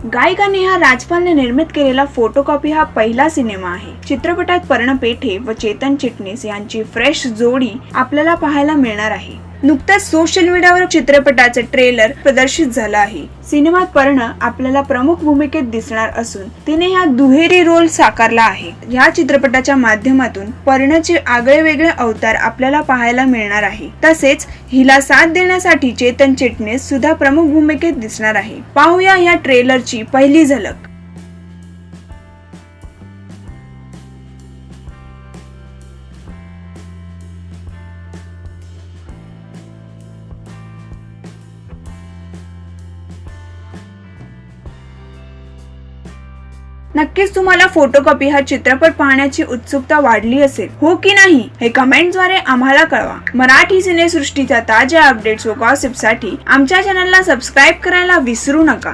गायिका नेहा राजपालने निर्मित केलेला फोटोकॉपी हा पहिला सिनेमा आहे। चित्रपटात पर्ण पेठे व चेतन चिटणीस यांची फ्रेश जोडी आपल्याला पाहायला मिळणार आहे। नुकताच सोशल मीडियावर चित्रपटाचे ट्रेलर प्रदर्शित झाला आहे। सिनेमात पर्ण आपल्याला प्रमुख भूमिकेत दिसणार असून तिने हा दुहेरी रोल साकारला आहे। या चित्रपटाच्या माध्यमातून पर्णचे आगळे वेगळे अवतार आपल्याला पाहायला मिळणार आहे। तसेच हिला साथ देण्यासाठी चेतन चिटणीस सुद्धा प्रमुख भूमिकेत दिसणार आहे। पाहूया या ट्रेलरची पहिली झलक। नक्कीच तुम्हाला फोटोकॉपी हा चित्रपट पाहण्याची उत्सुकता वाढली असेल, हो की नाही हे कमेंटद्वारे आम्हाला कळवा। मराठी सिनेसृष्टीच्या ताज्या अपडेट्स व गॉसिपसाठी आमच्या चॅनलला सबस्क्राईब करायला विसरू नका।